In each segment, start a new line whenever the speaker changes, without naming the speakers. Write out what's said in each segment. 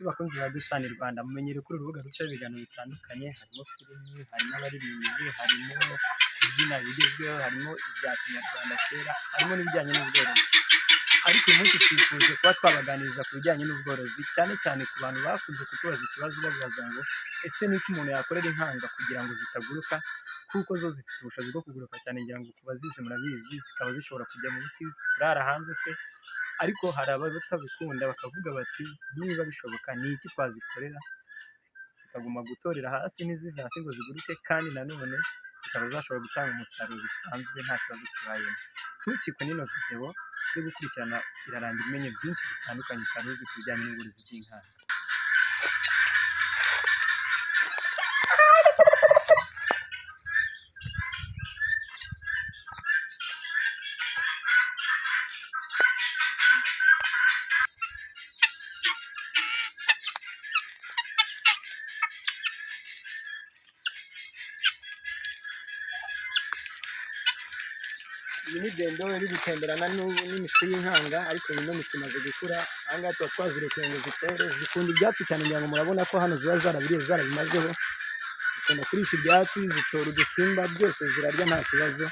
bakunzi ba Dusani Rwanda, mumenyere ko uru rubuga ruca ibiganiro bitandukanye, harimo filimi, harimo abaririmbyi, harimo kubyina bigezweho, harimo ibya kinyarwanda kera, harimo n'ibijyanye n'ubworozi. Ariko uyu munsi twifuje kuba twabaganiriza ku bijyanye n'ubworozi, cyane cyane ku bantu bakunze kutubaza ikibazo babaza ngo ese n'iki umuntu yakorera inkanga kugira ngo zitaguruka, kuko zo zifite ubushobozi bwo kuguruka cyane, ngira ngo ku bazizi murabizi, zikaba zishobora kujya mu biti kurara hanze se. Ariko hari abatabikunda bakavuga bati niba bishoboka ni iki twazikorera zikaguma gutorera hasi ntizive hasi ngo ziguruke, kandi nanone zikaba zashobora gutanga umusaruro bisanzwe nta kibazo kibayemo. Ntukikwe n'ino video zo gukurikirana, irarangira umenye byinshi bitandukanye cyane uzi ku bijyanye n'ubworozi bw'inkanga. Iyi ni dendo iri gutemberana n'imishwi y'inkanga, ariko ino mishwi imaze gukura. Aha ngaha tuba twazirekuye ngo zitore, zikunda ibyatsi cyane, ngira ngo murabona ko hano ziba zarabiriye zarabimazeho, zikunda kurisha ibyatsi, zitora udusimba byose zirarya nta kibazo.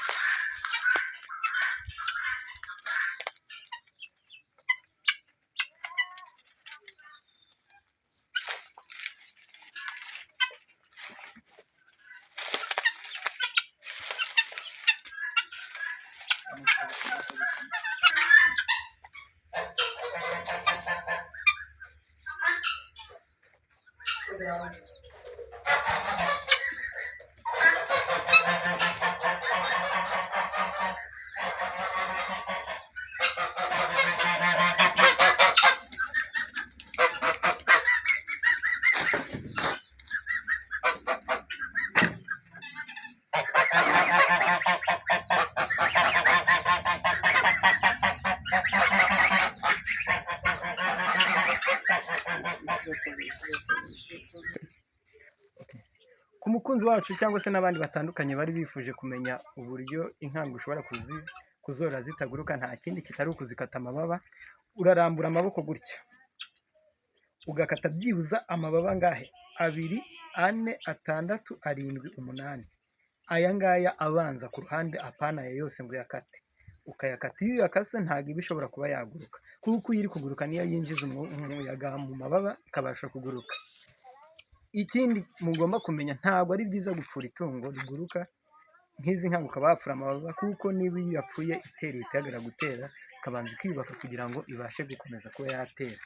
Ku mukunzi wacu cyangwa se n'abandi batandukanye bari bifuje kumenya uburyo inkanga ushobora kuzorora zitaguruka, nta kindi kitari ukuzikata amababa. Urarambura amaboko gutya ugakata byibuza amababa angahe? 2, 4, 6, 7, 8. Aya ngaya abanza ku ruhande, apana aya yose ngo yakate. Ukayakata, iyo yakase ntabwo iba ishobora kuba yaguruka, kuko iyo iri kuguruka niyo yinjiza umuyaga mu mababa ikabasha kuguruka. Ikindi mugomba kumenya, ntabwo ari byiza gupfura itungo riguruka nk'izi nkanga ukaba wapfura amababa, kuko niba iyo yapfuye itera ihita gutera, ikabanza ikiyubaka kugira ngo ibashe gukomeza kuba yatera.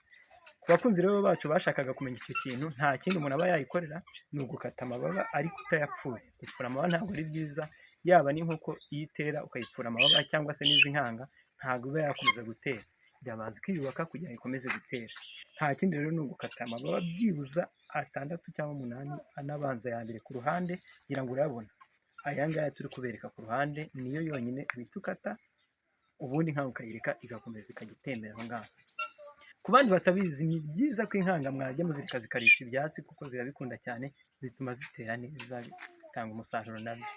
Ku bakunzi rero bacu bashakaga kumenya icyo kintu, nta kindi umuntu aba yayikorera ni ugukata amababa ariko utayapfuye. Gupfura amababa ntabwo ari byiza, yaba n'inkoko iyo itera ukayipfura amababa cyangwa se n'izi nkanga, ntabwo iba yakomeza gutera, irabanza ikiyubaka kugira ngo ikomeze gutera. Nta kindi rero ni ugukata amababa byibuza 6 cyangwa 8, anabanza ya mbere ku ruhande, kugira ngo urabona aya ngaya turi kubereka ku ruhande niyo yonyine uhita ukata, ubundi inkanga ukayireka igakomeza ikajya itembera aho ngaho. Ku bandi batabizi, ni byiza ko inkanga mwajya muzireka zikarisha ibyatsi, kuko zirabikunda cyane, zituma zitera neza, bitanga umusaruro nabyo.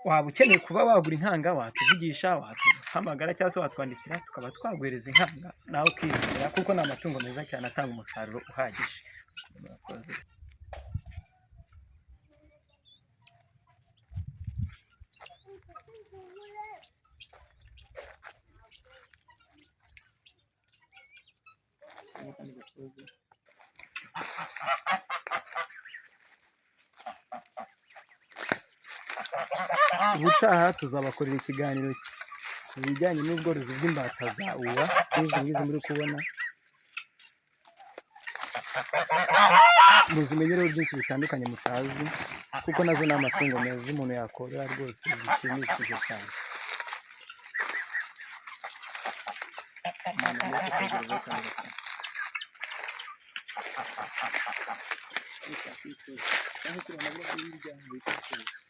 Waba ukeneye kuba wagura inkanga, watuvugisha, watuhamagara cyangwa se watwandikira, tukaba twaguhereza inkanga nawe ukizera, kuko ni amatungo meza cyane atanga umusaruro uhagije. Ubutaha tuzabakorera ikiganiro ku bijyanye n'ubworozi bw'imbata za uwa, n'izi ngizi muri kubona. Muzimenye rero byinshi bitandukanye mutazi, kuko nazo ni amatungo meza umuntu yakorera rwose, zishimishije cyane. Thank you.